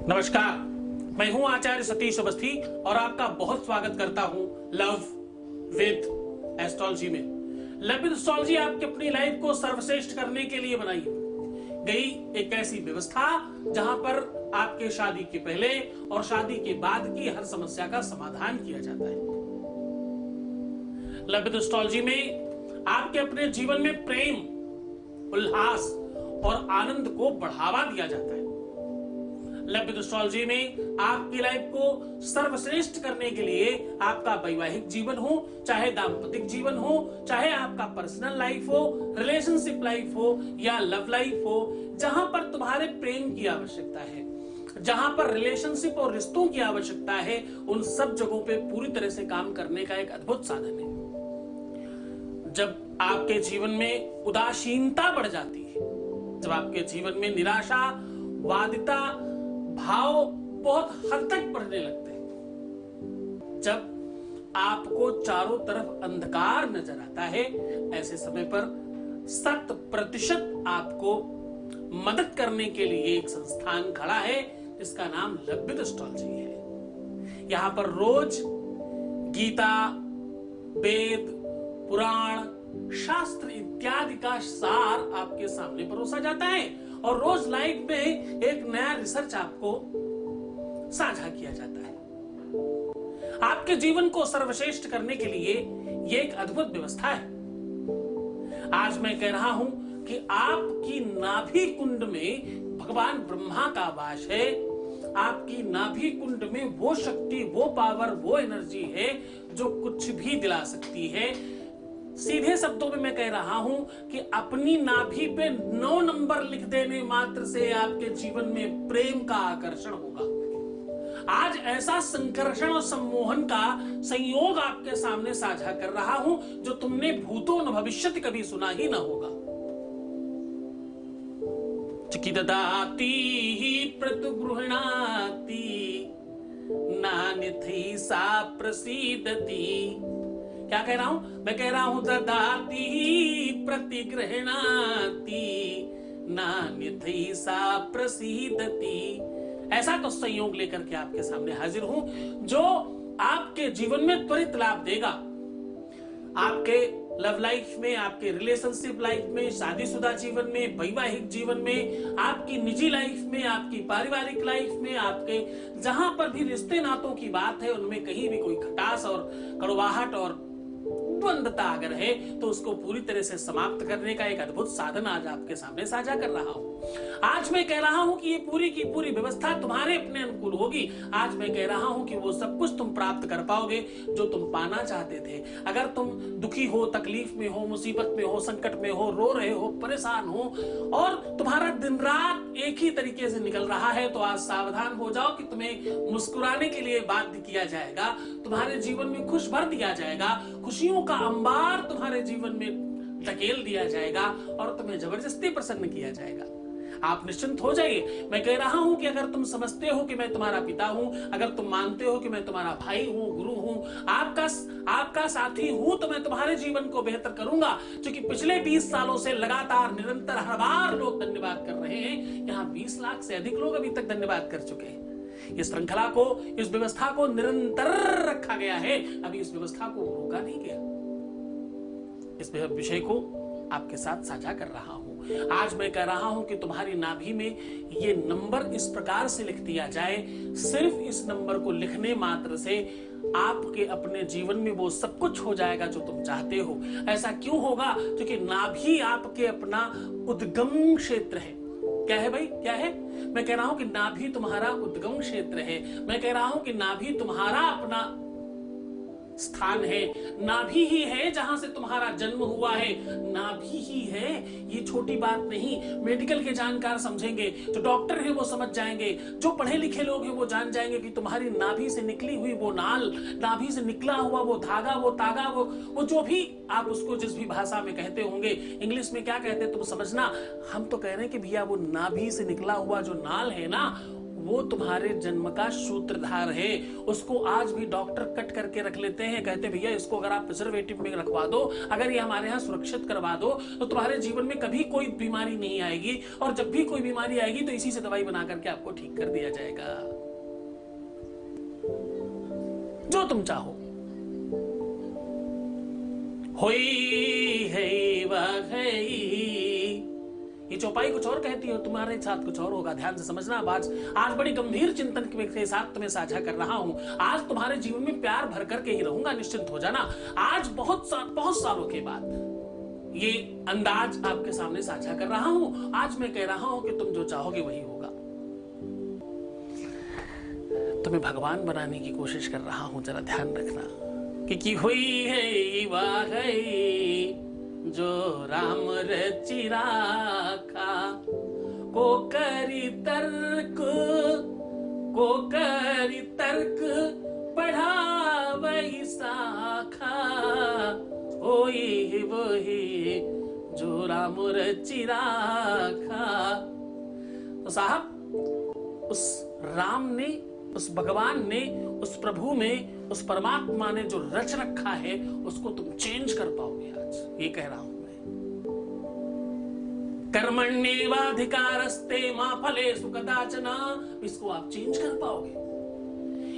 नमस्कार, मैं हूं आचार्य सतीश अवस्थी और आपका बहुत स्वागत करता हूं लव विद एस्ट्रोलॉजी में। लव विद एस्ट्रोलॉजी आपकी अपनी लाइफ को सर्वश्रेष्ठ करने के लिए बनाई गई एक ऐसी व्यवस्था जहां पर आपके शादी के पहले और शादी के बाद की हर समस्या का समाधान किया जाता है। लव विद एस्ट्रोलॉजी में आपके अपने जीवन में प्रेम, उल्लास और आनंद को बढ़ावा दिया जाता है। लव विद एस्ट्रोलॉजी में आपकी लाइफ को सर्वश्रेष्ठ करने के लिए आपका वैवाहिक जीवन हो, चाहे दाम्पतिक जीवन हो, चाहे आपका पर्सनल लाइफ हो, रिलेशनशिप लाइफ हो या लव लाइफ हो, जहां पर तुम्हारे प्रेम की आवश्यकता है, जहां पर रिलेशनशिप और रिश्तों की आवश्यकता है, उन सब जगहों पे पूरी तरह से काम करने का एक अद्भुत साधन है। जब आपके जीवन में उदासीनता बढ़ जाती है, जब आपके जीवन में निराशा, वादिता भाव बहुत हद तक बढ़ने लगते हैं, जब आपको चारों तरफ अंधकार नजर आता है, ऐसे समय पर 100% आपको मदद करने के लिए एक संस्थान खड़ा है जिसका नाम लव विद एस्ट्रोलॉजी है। यहां पर रोज गीता, वेद, पुराण, शास्त्र इत्यादि का सार आपके सामने परोसा जाता है और रोज लाइफ में एक नया रिसर्च आपको साझा किया जाता है। आपके जीवन को सर्वश्रेष्ठ करने के लिए यह एक अद्भुत व्यवस्था है। आज मैं कह रहा हूं कि आपकी नाभि कुंड में भगवान ब्रह्मा का वास है। आपकी नाभि कुंड में वो शक्ति, वो पावर, वो एनर्जी है जो कुछ भी दिला सकती है। सीधे शब्दों में मैं कह रहा हूं कि अपनी नाभि पे 9 नंबर लिख देने मात्र से आपके जीवन में प्रेम का आकर्षण होगा। आज ऐसा संकर्षण और सम्मोहन का संयोग आपके सामने साझा कर रहा हूं जो तुमने भूतो न भविष्यति कभी सुना ही ना होगा। चिकिददाति प्रतिगृह्णाति नान्यथै सा प्रसीदति। क्या कह रहा हूं? मैं कह रहा हूं ददाति प्रतिगृह्णाति नान्यथै सा प्रसीदति। ऐसा तो संयोग लेकर के आपके सामने हाजिर हूं जो आपके जीवन में त्वरित लाभ देगा। आपके लव लाइफ में, आपके रिलेशनशिप लाइफ में, शादीशुदा जीवन में, वैवाहिक जीवन में, आपकी निजी लाइफ में, आपकी पारिवारिक लाइफ में, आपके जहां पर भी रिश्ते नातों की बात है उनमें कहीं भी कोई खटास और कड़वाहट और द्वंद्वता अगर है तो उसको पूरी तरह से समाप्त करने का एक अद्भुत साधन आज आपके सामने साझा कर रहा हूं। आज मैं कह रहा हूं कि ये पूरी की पूरी व्यवस्था तुम्हारे अपने अनुकूल होगी। आज मैं कह रहा हूं कि वो सब कुछ तुम प्राप्त कर पाओगे जो तुम पाना चाहते थे। अगर तुम दुखी हो, तकलीफ में हो, मुसीबत में हो, संकट में हो, रो रहे हो, परेशान हो और तुम्हारा दिन रात एक ही तरीके से निकल रहा है, तो आज सावधान हो जाओ कि तुम्हें मुस्कुराने के लिए बाध्य किया जाएगा, तुम्हारे जीवन में खुश भर दिया जाएगा, खुशियों का अंबार तुम्हारे जीवन में धकेल दिया जाएगा और तुम्हें जबरदस्ती प्रसन्न किया जाएगा। आप निश्चिंत हो जाइए। मैं कह रहा हूं कि अगर तुम समझते हो कि मैं तुम्हारा पिता हूं, अगर तुम मानते हो कि मैं तुम्हारा भाई हूं, गुरु हूं, आपका साथी हूं, तो मैं तुम्हारे जीवन को बेहतर करूंगा। क्योंकि पिछले 20 सालों से लगातार निरंतर हर बार लोग धन्यवाद कर रहे हैं। यहां 20 लाख से अधिक लोग अभी तक धन्यवाद कर चुके हैं। इस श्रृंखला को, इस व्यवस्था को निरंतर रखा गया है, अभी इस व्यवस्था को रोका नहीं गया। इस विषय को आपके साथ साझा कर रहा हूं। आज मैं कह रहा हूं कि तुम्हारी नाभि में ये नंबर इस प्रकार से लिख दिया जाए। सिर्फ इस नंबर को लिखने मात्र से आपके अपने जीवन में वो सब कुछ हो जाएगा जो तुम चाहते हो। ऐसा क्यों होगा? क्योंकि नाभि आपके अपना उद्गम क्षेत्र है। क्या है भाई? क्या है? मैं कह रहा हूं कि नाभि तुम्हारा उद्गम क्षेत्र है। मैं कह रहा हूं कि नाभि तुम्हारा अपना स्थान है। नाभि ही है जहां से तुम्हारा जन्म हुआ है। नाभि ही है, ये छोटी बात नहीं। मेडिकल के जानकार समझेंगे, जो डॉक्टर है वो समझ जाएंगे, जो पढ़े लिखे लोग हैं वो जान जाएंगे कि तुम्हारी नाभि से निकली हुई वो नाल, नाभि से निकला हुआ वो धागा, वो तागा, वो जो भी आप उसको जिस भी भाषा में कहते होंगे, इंग्लिश में क्या कहते हैं तुम समझना। हम तो कह रहे हैं कि भैया वो नाभि से निकला हुआ जो नाल है ना, वो तुम्हारे जन्म का सूत्रधार है। उसको आज भी डॉक्टर कट करके रख लेते हैं, कहते भैया इसको अगर आप प्रिजर्वेटिव में रखवा दो, अगर ये हमारे यहाँ सुरक्षित करवा दो, तो तुम्हारे जीवन में कभी कोई बीमारी नहीं आएगी, और जब भी कोई बीमारी आएगी तो इसी से दवाई बना करके आपको ठीक कर दिया जाएगा। जो तुम चाहो। होई है वह है। ये चौपाई कुछ और कहती है, तुम्हारे साथ कुछ और होगा। ध्यान से समझना। आज बड़ी गंभीर चिंतन के साथ तुम्हें साझा कर रहा हूं। आज तुम्हारे जीवन में प्यार भर करके ही रहूंगा, निश्चिंत हो जाना। आज बहुत सालों के बाद ये अंदाज आपके सामने साझा कर रहा हूं। आज मैं कह रहा हूं कि तुम जो चाहोगे वही होगा। तुम्हें भगवान बनाने की कोशिश कर रहा हूं, जरा ध्यान रखना कि हुई है वाह है जो राम रचि राखा, को करी तर्क पढ़ावई साखा, होई वही जो राम रचि राखा। तो साहब, उस राम ने, उस भगवान ने, उस प्रभु में, उस परमात्मा ने जो रच रखा है उसको तुम चेंज कर पाओगे। आज ये कह रहा हूं मैं। कर्मण्येवाधिकारस्ते मा फलेषु कदाचन, इसको आप चेंज कर पाओगे।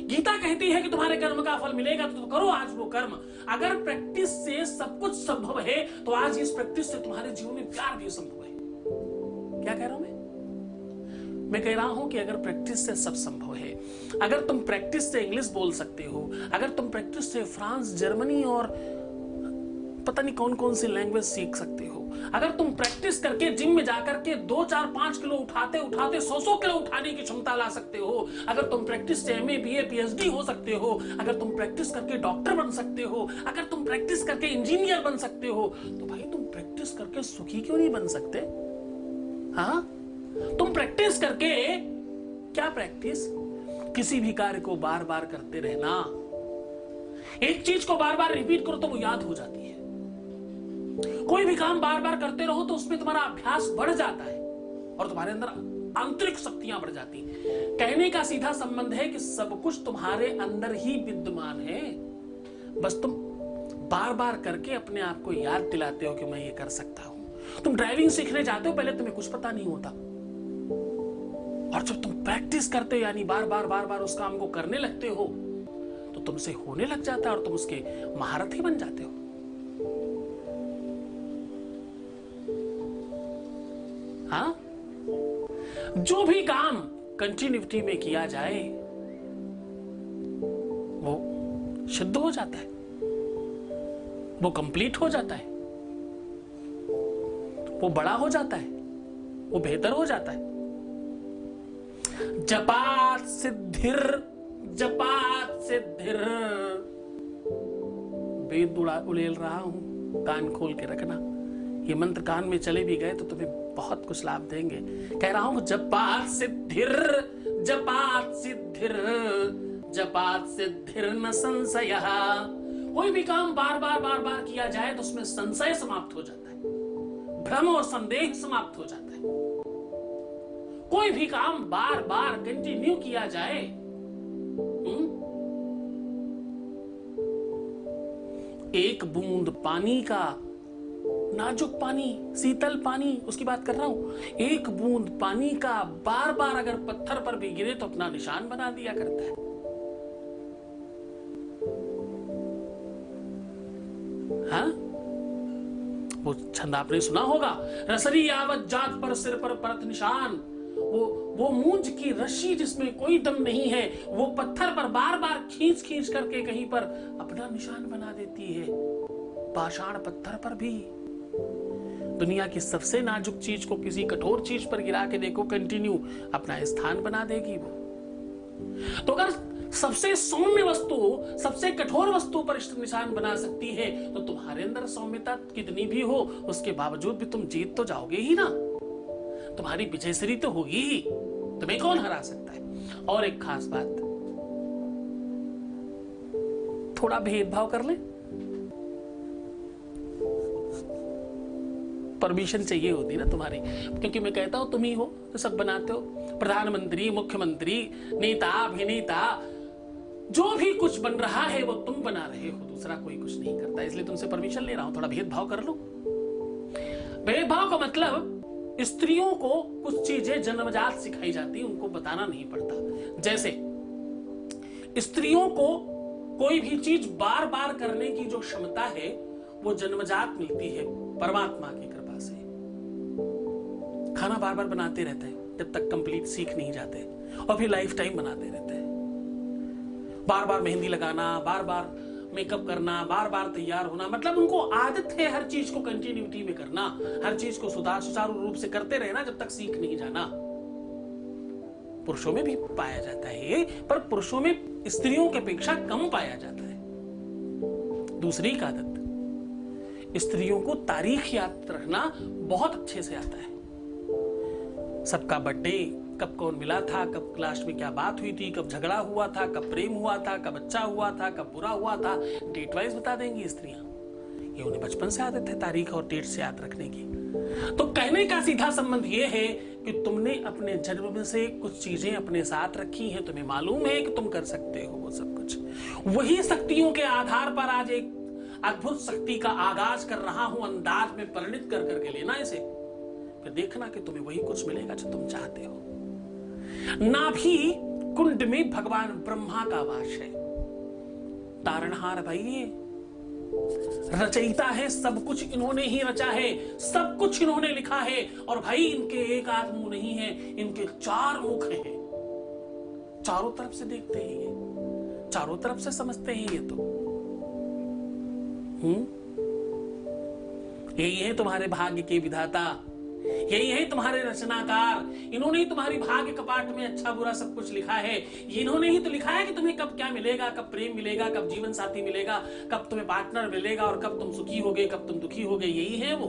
गीता कहती है कि तुम्हारे कर्म का फल मिलेगा, तो तुम करो आज वो कर्म। अगर प्रैक्टिस से सब कुछ संभव है तो आज इस प्रैक्टिस से तुम्हारे जीवन में प्यार भी संभव है। क्या कह रहा हूं मैं कह रहा हूं कि अगर प्रैक्टिस से सब संभव है, अगर तुम प्रैक्टिस से इंग्लिश बोल सकते हो, अगर तुम प्रैक्टिस से फ्रांस, जर्मनी और पता नहीं कौन कौन सी लैंग्वेज सीख सकते हो, अगर तुम प्रैक्टिस करके जिम में जाकर के 2, 4, 5 किलो उठाते 100 किलो उठाने की क्षमता ला सकते हो, अगर तुम प्रैक्टिस से MA, BA, PhD हो सकते हो, अगर तुम प्रैक्टिस करके डॉक्टर बन सकते हो, अगर तुम प्रैक्टिस करके इंजीनियर बन सकते हो, तो भाई तुम प्रैक्टिस करके सुखी क्यों नहीं बन सकते? हाँ, तुम प्रैक्टिस करके, क्या प्रैक्टिस? किसी भी कार्य को बार बार करते रहना। एक चीज को बार बार रिपीट करो तो वो याद हो जाती है। कोई भी काम बार बार करते रहो तो उसमें तुम्हारा अभ्यास बढ़ जाता है और तुम्हारे अंदर आंतरिक शक्तियां बढ़ जाती हैं। कहने का सीधा संबंध है कि सब कुछ तुम्हारे अंदर ही विद्यमान है, बस तुम बार बार करके अपने आप को याद दिलाते हो कि मैं ये कर सकता हूं। तुम ड्राइविंग सीखने जाते हो, पहले तुम्हें कुछ पता नहीं होता, और जब तुम प्रैक्टिस करते हो, यानी बार बार उस काम को करने लगते हो, तो तुमसे होने लग जाता है और तुम उसके महारथी बन जाते हो। हाँ, जो भी काम कंटिन्यूटी में किया जाए वो सिद्ध हो जाता है, वो कंप्लीट हो जाता है, वो बड़ा हो जाता है, वो बेहतर हो जाता है। जपात सिद्धिर, जपात सिद्धिर। वेद उड़ेल रहा हूं, कान खोल के रखना। ये मंत्र कान में चले भी गए तो तुम्हें बहुत कुछ लाभ देंगे। कह रहा हूं जपात सिद्धिर, जपात सिद्धिर, जपात सिद्धिर न संशय। कोई भी काम बार बार किया जाए तो उसमें संशय समाप्त हो जाता है, भ्रम और संदेह समाप्त हो जाता है। कोई भी काम बार बार कंटिन्यू किया जाए, एक बूंद पानी का, नाजुक पानी, शीतल पानी, उसकी बात कर रहा हूं, एक बूंद पानी का बार बार अगर पत्थर पर भी गिरे तो अपना निशान बना दिया करता है। हाँ, वो छंद आपने सुना होगा, रसरी आवत जात पर सिर पर परत निशान। वो मूंज की रस्सी जिसमें कोई दम नहीं है, वो पत्थर पर बार बार खींच करके कहीं पर अपना निशान बना देती है। पाषाण पत्थर पर भी। दुनिया की सबसे नाजुक चीज को किसी कठोर चीज पर गिरा के देखो, कंटिन्यू अपना स्थान बना देगी वो। तो अगर सबसे सौम्य वस्तु, सबसे कठोर वस्तु पर निशान बना सकती है, तो तुम्हारे अंदर सौम्यता कितनी भी हो, उसके बावजूद भी तुम जीत तो जाओगे ही ना। तुम्हारी विजयश्री तो होगी ही, तुम्हें कौन हरा सकता है। और एक खास बात, थोड़ा भेदभाव कर ले। परमिशन चाहिए होती ना तुम्हारी, क्योंकि मैं कहता हूं तुम ही हो तो सब बनाते हो, प्रधानमंत्री, मुख्यमंत्री, नेता, अभिनेता, जो भी कुछ बन रहा है वो तुम बना रहे हो, दूसरा कोई कुछ नहीं करता। इसलिए तुमसे परमिशन ले रहा हूं, थोड़ा भेदभाव कर लो। भेदभाव का मतलब स्त्रियों को कुछ चीजें जन्मजात सिखाई जाती, उनको बताना नहीं पड़ता। जैसे स्त्रियों को कोई भी चीज बार बार करने की जो क्षमता है वो जन्मजात मिलती है परमात्मा की कृपा से। खाना बार बार बनाते रहते हैं जब तक कंप्लीट सीख नहीं जाते, और फिर लाइफ टाइम बनाते रहते हैं। बार बार मेहंदी लगाना, बार बार मेकअप करना, बार बार तैयार होना, मतलब उनको आदत है हर चीज को कंटिन्यूटी में करना, हर चीज को सुचारू रूप से करते रहना जब तक सीख नहीं जाना। पुरुषों में भी पाया जाता है, पर पुरुषों में स्त्रियों की अपेक्षा कम पाया जाता है। दूसरी एक आदत, स्त्रियों को तारीख याद रखना बहुत अच्छे से आता है। सबका बर्थडे, कब कौन मिला था, कब क्लास में क्या बात हुई थी, कब झगड़ा हुआ था, कब प्रेम हुआ था, कब अच्छा हुआ था, कब बुरा हुआ था, डेट वाइज बता देंगी स्त्रियां। ये उन्हें बचपन से आदत है तारीख और डेट से याद रखने की। तो कहने का सीधा संबंध ये है कि तुमने अपने जन्म में से कुछ चीजें अपने साथ रखी हैं, तुम्हें मालूम है कि तुम कर सकते हो वो सब कुछ। वही शक्तियों के आधार पर आज एक अद्भुत शक्ति का आगाज कर रहा हूं, अंदाज में परिणित कर करके लेना इसे, फिर देखना कि तुम्हें वही कुछ मिलेगा जो तुम चाहते हो। नाभि कुंड में भगवान ब्रह्मा का वास है। तारणहार भाई ये रचयिता है, सब कुछ इन्होंने ही रचा है, सब कुछ इन्होंने लिखा है। और भाई इनके एक आध मुंह नहीं है, इनके 4 मुख हैं। चारों तरफ से देखते हैं ये, चारों तरफ से समझते हैं ये। तो यही है तुम्हारे भाग्य के विधाता, यही है तुम्हारे रचनाकार। इन्होंने ही तुम्हारी भाग्य कपाट में अच्छा बुरा सब कुछ लिखा है। इन्होंने ही तो लिखा है कि तुम्हें कब क्या मिलेगा, कब प्रेम मिलेगा, कब जीवन साथी मिलेगा, कब तुम्हें पार्टनर मिलेगा, और कब तुम सुखी होगे, कब तुम दुखी होगे। यही है वो।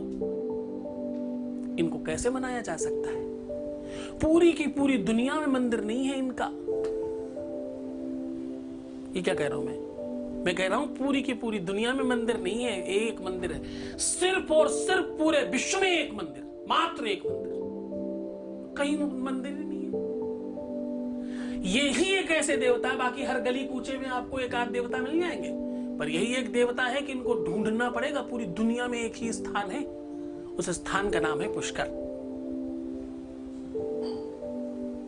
इनको कैसे मनाया जा सकता है? पूरी की पूरी दुनिया में मंदिर नहीं है इनका। ये क्या कह रहा हूं मैं कह रहा हूं पूरी की पूरी दुनिया में मंदिर नहीं है, एक मंदिर है। सिर्फ और सिर्फ पूरे विश्व में एक मंदिर, मात्र एक मंदिर, कहीं मंदिर ही नहीं है। यही एक ऐसे देवता, बाकी हर गली कूचे में आपको एक आध देवता मिल जाएंगे, पर यही एक देवता है कि इनको ढूंढना पड़ेगा। पूरी दुनिया में एक ही स्थान है, उस स्थान का नाम है पुष्कर।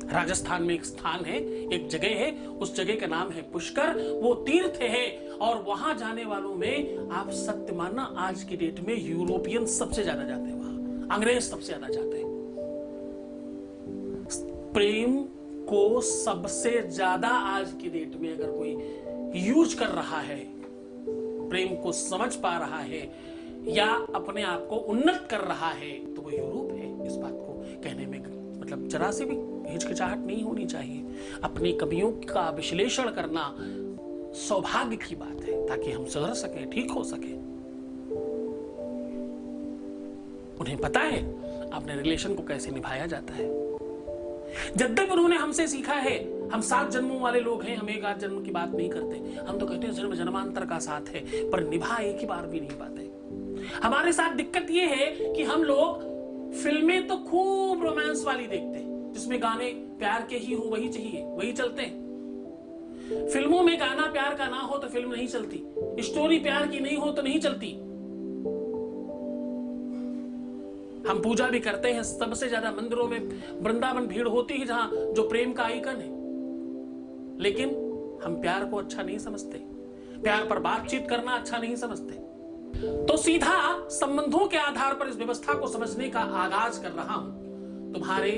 राजस्थान में एक स्थान है, एक जगह है, उस जगह का नाम है पुष्कर। वो तीर्थ है, और वहां जाने वालों में आप सत्य मानना, आज की डेट में यूरोपियन सबसे ज्यादा जाते हैं वहां, अंग्रेज सबसे ज्यादा जाते हैं। प्रेम को सबसे ज्यादा आज की डेट में अगर कोई यूज कर रहा है, प्रेम को समझ पा रहा है या अपने आप को उन्नत कर रहा है, तो वो यूरोप है। इस बात को कहने में मतलब जरा से भी हिचकिचाहट नहीं होनी चाहिए। अपनी कमियों का विश्लेषण करना सौभाग्य की बात है, ताकि हम सुधर सके, ठीक हो सके। उन्हें पता है अपने रिलेशन को कैसे निभाया जाता है। यद्यपि उन्होंने हमसे सीखा है, हम 7 जन्मों वाले लोग हैं, हम एक आध जन्म की बात नहीं करते। हम तो कहते हैं जन्म जन्मांतर का साथ है, पर निभा एक ही बार भी नहीं पाते। हमारे साथ दिक्कत यह है कि हम लोग फिल्में तो खूब रोमांस वाली देखते हैं, जिसमें गाने प्यार के ही हो, वही चाहिए, वही चलते हैं। फिल्मों में गाना प्यार का ना हो तो फिल्म नहीं चलती, स्टोरी प्यार की नहीं हो तो नहीं चलती। हम पूजा भी करते हैं, सबसे ज्यादा मंदिरों में वृंदावन भीड़ होती है, जहां जो प्रेम का आइकन है, लेकिन हम प्यार को अच्छा नहीं समझते, प्यार पर बातचीत करना अच्छा नहीं समझते। तो सीधा संबंधों के आधार पर इस व्यवस्था को समझने का आगाज कर रहा हूं। तुम्हारे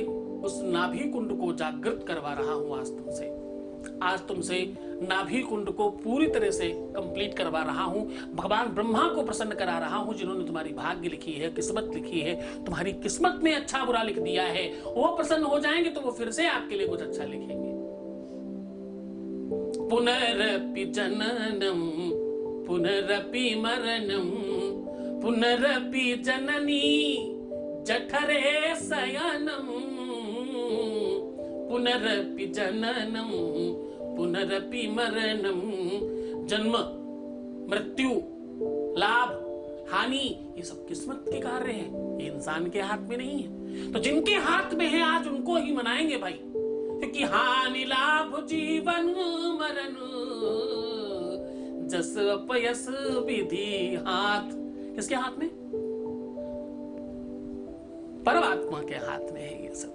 उस नाभि कुंड को जागृत करवा रहा हूं आज तुमसे नाभि कुंड को पूरी तरह से कंप्लीट करवा रहा हूं। भगवान ब्रह्मा को प्रसन्न करा रहा हूं, जिन्होंने तुम्हारी भाग्य लिखी है, किस्मत लिखी है, तुम्हारी किस्मत में अच्छा बुरा लिख दिया है। वो प्रसन्न हो जाएंगे तो वो फिर से आपके लिए कुछ अच्छा लिखेंगे। पुनरपि जननम पुनरपि मरणम पुनरपि जननी जठरे शयनम पुनरपि जननम पुनरपि मरणम। जन्म, मृत्यु, लाभ, हानि, ये सब किस्मत के कार्य हैं। ये इंसान के हाथ में नहीं है। तो जिनके हाथ में है आज उनको ही मनाएंगे भाई, क्योंकि हानि लाभ जीवन मरण जस अपयस विधि हाथ। किसके हाथ में? परमात्मा के हाथ में है ये सब।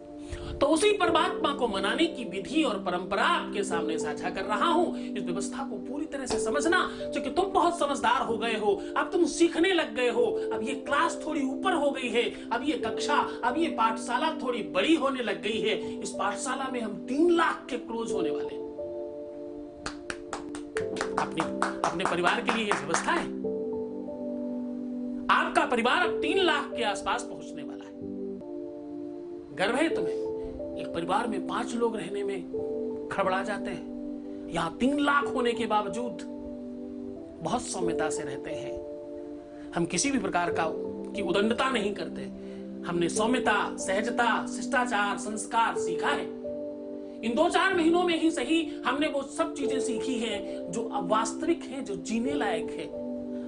तो उसी परमात्मा को मनाने की विधि और परंपरा आपके सामने साझा कर रहा हूं। इस व्यवस्था को पूरी तरह से समझना, क्योंकि तुम बहुत समझदार हो गए हो, अब तुम सीखने लग गए हो, अब ये क्लास थोड़ी ऊपर हो गई है, अब ये कक्षा, अब ये पाठशाला थोड़ी बड़ी होने लग गई है। इस पाठशाला में हम 3 लाख के क्लोज होने वाले। अपने परिवार के लिए ये व्यवस्था है। आपका परिवार अब 3 लाख के आसपास पहुंचने वाला है। गर्व है तुम्हें? एक परिवार में 5 लोग रहने में खड़बड़ा जाते हैं, यहां 3 लाख होने के बावजूद बहुत सौम्यता से रहते हैं। हम किसी भी प्रकार की उदंडता नहीं करते। हमने सौम्यता, सहजता, शिष्टाचार, संस्कार सीखा है। इन 2-4 महीनों में ही सही हमने वो सब चीजें सीखी हैं जो अब वास्तविक हैं, जो जीने लायक है।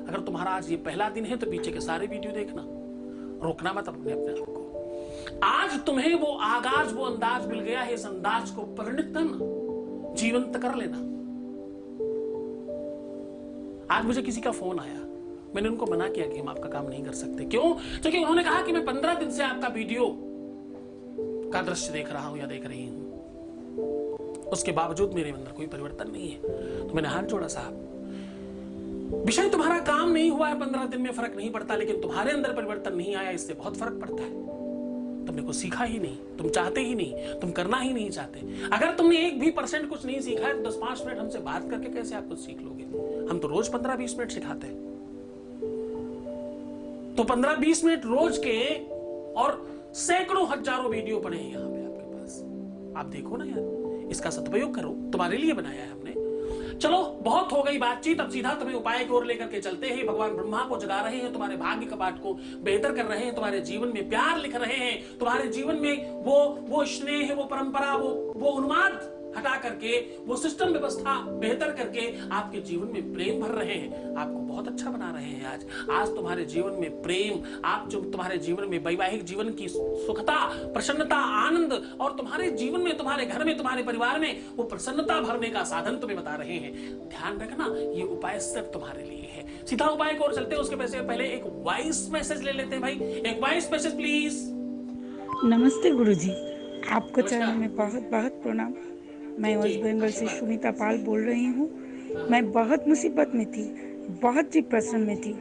अगर तुम्हारा आज ये पहला दिन है तो पीछे के सारे वीडियो देखना, रोकना मत अपने आप को। आज तुम्हें वो आगाज, वो अंदाज मिल गया है, इस अंदाज को परिणत करना, जीवंत कर लेना। आज मुझे किसी का फोन आया, मैंने उनको मना किया कि हम आपका काम नहीं कर सकते। क्यों? क्योंकि उन्होंने कहा कि मैं 15 दिन से आपका वीडियो का दृश्य देख रहा हूं या देख रही हूं, उसके बावजूद मेरे अंदर कोई परिवर्तन नहीं है। तो मैंने हाथ जोड़ा, साहब विषय तुम्हारा काम नहीं हुआ है, 15 दिन में फर्क नहीं पड़ता, लेकिन तुम्हारे अंदर परिवर्तन नहीं आया, इससे बहुत फर्क पड़ता है। तुमने कुछ सीखा ही नहीं, तुम चाहते ही नहीं, तुम करना ही नहीं चाहते। अगर तुमने 1% कुछ नहीं सीखा है तो 10-5 मिनट हमसे बात करके कैसे आप कुछ सीख लोगे? हम तो रोज 15-20 मिनट सिखाते हैं। तो 15-20 मिनट रोज के और सैकड़ों हजारों वीडियो पड़े हैं यहाँ पे आपके पास। आप देखो ना यार, इसका सदुपयोग करो, तुम्हारे लिए बनाया है हमने। चलो बहुत हो गई बातचीत, अब सीधा तुम्हें उपाय की ओर लेकर के चलते हैं। भगवान ब्रह्मा को जगा रहे हैं, तुम्हारे भाग्य कपाट को बेहतर कर रहे हैं, तुम्हारे जीवन में प्यार लिख रहे हैं, तुम्हारे जीवन में वो स्नेह, वो परंपरा, वो उन्माद हटा करके, वो सिस्टम व्यवस्था बेहतर करके आपके जीवन में प्रेम भर रहे हैं, आपको बहुत अच्छा बना रहे हैं। आज तुम्हारे जीवन में प्रेम, आप जो तुम्हारे जीवन में वैवाहिक जीवन की सुखता, प्रसन्नता, आनंद, और तुम्हारे जीवन में, तुम्हारे घर में, तुम्हारे परिवार में वो प्रसन्नता भरने का साधन तुम्हें बता रहे हैं। ध्यान रखना, ये उपाय सिर्फ तुम्हारे लिए है। सीधा उपाय को और चलते हैं, उसके पहले एक वॉइस मैसेज ले लेते हैं भाई। एक वॉइस मैसेज प्लीज। नमस्ते गुरुजी, आपको चरण में बहुत बहुत प्रणाम। मैं वेस्ट बंगाल से सुनीता पाल बोल रही हूँ। मैं बहुत मुसीबत में थी, बहुत डिप्रेशन में थी।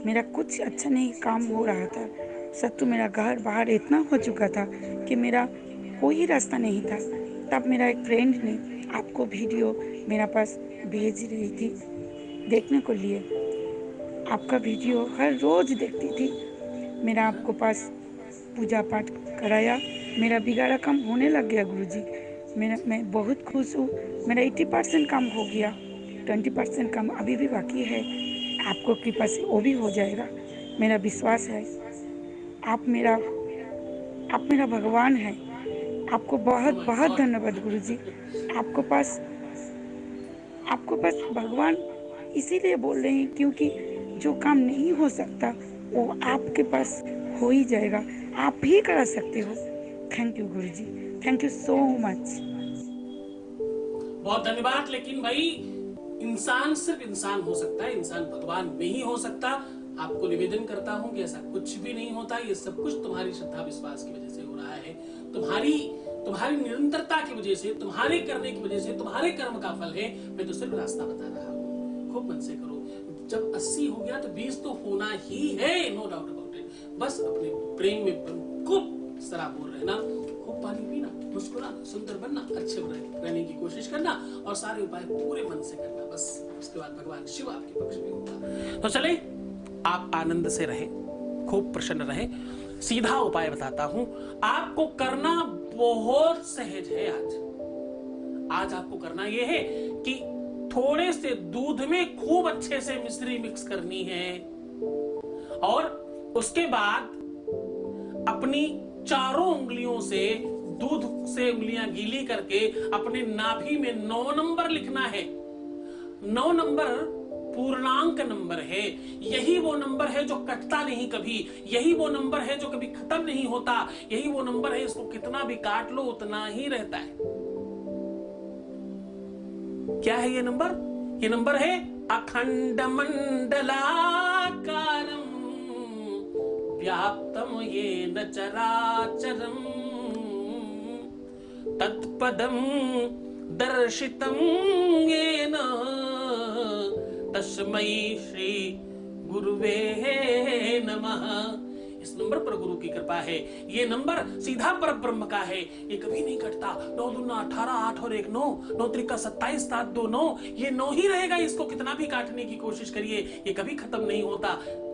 मेरा कुछ अच्छा नहीं काम हो रहा था। सत्तू मेरा घर बाहर इतना हो चुका था कि मेरा कोई रास्ता नहीं था। तब मेरा एक फ्रेंड ने आपको वीडियो मेरा पास भेज रही थी देखने को लिए। आपका वीडियो हर रोज देखती थी। मेरा आपको पास पूजा पाठ कराया, मेरा बिगाड़ा काम होने लग गया गुरुजी। मैं बहुत खुश हूँ। मेरा 80% काम हो गया, 20% काम अभी भी बाकी है। आपको कृपा से वो भी हो जाएगा, मेरा विश्वास है। आप मेरा भगवान है। आपको बहुत बहुत धन्यवाद गुरुजी। आपको पास भगवान इसीलिए बोल रहे हैं क्योंकि जो काम नहीं हो सकता वो आपके पास हो ही जाएगा। आप ही करा सकते हो। Thank you Guruji, thank you so much. बहुत धन्यवाद। लेकिन भाई, इंसान सिर्फ इंसान हो सकता है, इंसान भगवान नहीं हो सकता। आपको निवेदन करता हूं कि ऐसा कुछ भी नहीं होता। ये सब कुछ तुम्हारी श्रद्धा विश्वास की वजह से हो रहा है, तुम्हारी निरंतरता की वजह से, तुम्हारे करने की वजह से, तुम्हारे कर्म का फल है। मैं तो सिर्फ रास्ता बता रहा हूँ, खूब मन से करो। जब 80 हो गया तो 20 तो होना ही है, नो डाउट अबाउट इट। बस अपने प्रेम में खूब सराबोर रहना, खूब पानी पीना, मुस्कुराना, सुंदर बनना, अच्छे रहने की कोशिश करना और सारे उपाय पूरे मन से करना। बस उसके बाद भगवान शिव आपके पक्ष में होगा। तो चले, आप आनंद से रहें, खूब प्रसन्न रहें। सीधा उपाय बताता हूं, आपको करना बहुत सहज है। आज आपको करना यह है कि थोड़े से दूध में खूब अच्छे से मिश्री मिक्स करनी है और उसके बाद अपनी चारों उंगलियों से दूध से उंगलियां गीली करके अपने नाभि में 9 नंबर लिखना है। 9 नंबर पूर्णांक नंबर है, यही वो नंबर है जो कटता नहीं कभी, यही वो नंबर है जो कभी खत्म नहीं होता, यही वो नंबर है इसको कितना भी काट लो उतना ही रहता है। क्या है ये नंबर? ये नंबर है अखंड मंडलाकारम व्याप्तम येन चराचरम तत्पदम दर्शितम येन तस्मै श्री गुरुवे नमः। इस नंबर पर गुरु की कृपा है। ये नंबर सीधा पर ब्रह्म का है, ये कभी नहीं कटता। 9 दूना 18, 8 और 1 9, 9 त्रिका 27, 7 2 9, ये 9 ही रहेगा। इसको कितना भी काटने की कोशिश करिए ये कभी खत्म नहीं होता।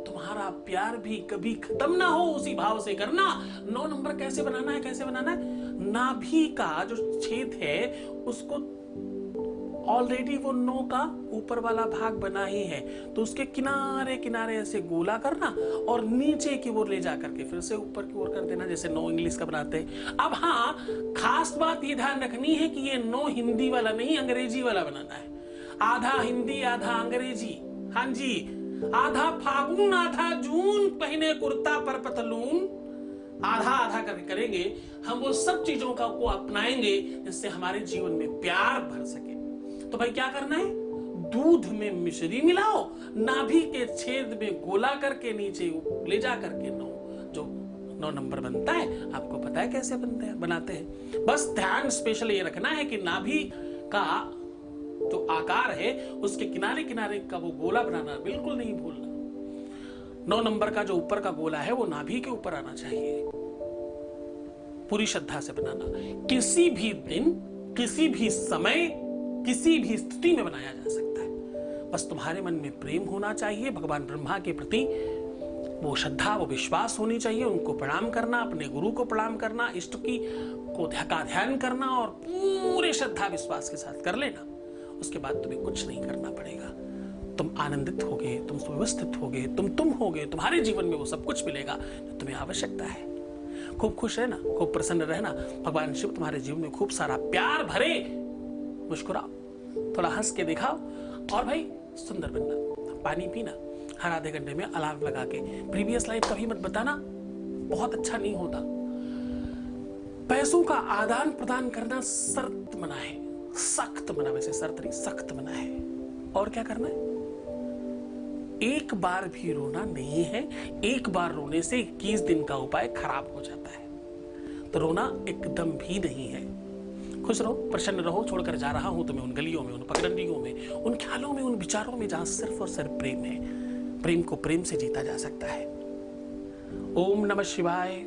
तुम्हारा प्यार भी कभी खत्म ना हो उसी भाव से करना। 9 नंबर कैसे बनाना है? कैसे बनाना है? नाभि का जो छेद है उसको ऑलरेडी वो 9 का ऊपर वाला भाग बना ही है, तो उसके किनारे किनारे ऐसे गोला करना और नीचे की ओर ले जाकर के फिर से ऊपर की ओर कर देना, जैसे 9 इंग्लिश का बनाते हैं। अब हाँ, खास बात ये ध्यान रखनी है कि ये 9 हिंदी वाला नहीं, अंग्रेजी वाला बनाना है। आधा हिंदी आधा अंग्रेजी। हाँ जी, आधा फागुन आधा जून, पहने कुर्ता पर पतलून, आधा आधा करके करेंगे हम। वो सब चीजों का को अपनाएंगे जिससे हमारे जीवन में प्यार भर सके। तो भाई क्या करना है? दूध में मिश्री मिलाओ, नाभि के छेद में गोला करके नीचे ले जा करके 9 नंबर बनता है। आपको पता है कैसे बनाते हैं? बस ध्यान स्पेशल ये रखना है कि नाभि का जो आकार है उसके किनारे किनारे का वो गोला बनाना बिल्कुल नहीं भूलना। 9 नंबर का जो ऊपर का गोला है वो नाभि के ऊपर आना चाहिए। पूरी श्रद्धा से बनाना। किसी भी दिन, किसी भी समय, किसी भी स्थिति में बनाया जा सकता है। बस तुम्हारे मन में प्रेम होना चाहिए भगवान ब्रह्मा के प्रति, वो श्रद्धा, वो विश्वास होनी चाहिए। उनको प्रणाम करना, अपने गुरु को प्रणाम करना, इष्ट की को ध्यान करना और पूरे श्रद्धा विश्वास के साथ कर लेना। उसके बाद तुम्हें कुछ नहीं करना पड़ेगा। तुम आनंदित होगे, तुम सुव्यवस्थित होगे, तुम होगे, तुम्हारे जीवन में वो सब कुछ मिलेगा जो तुम्हें आवश्यकता है। खूब खुश रहना, खूब प्रसन्न रहना। भगवान शिव तुम्हारे जीवन में खूब सारा प्यार भरे। मुस्कुराओ, थोड़ा हंस के दिखाओ और भाई सुंदर बनना। पानी पीना, हर आधे घंटे में अलार्म लगा के। प्रीवियस लाइफ कभी मत बताना, बहुत अच्छा नहीं होता। पैसों का आदान प्रदान करना शर्त मना है, सख्त मना। वैसे शर्त नहीं, सख्त मना है। और क्या करना है? एक बार भी रोना नहीं है। एक बार रोने से 21 दिन का उपाय खराब हो जाता है। तो रोना एकदम भी नहीं है। खुश रहो, प्रसन्न रहो। छोड़कर जा रहा हूं तुम्हें उन गलियों में, उन पगडंडियों में, उन ख्यालों में, उन विचारों में जहां सिर्फ और सिर्फ प्रेम है। प्रेम को प्रेम से जीता जा सकता है। ओम नमः शिवाय।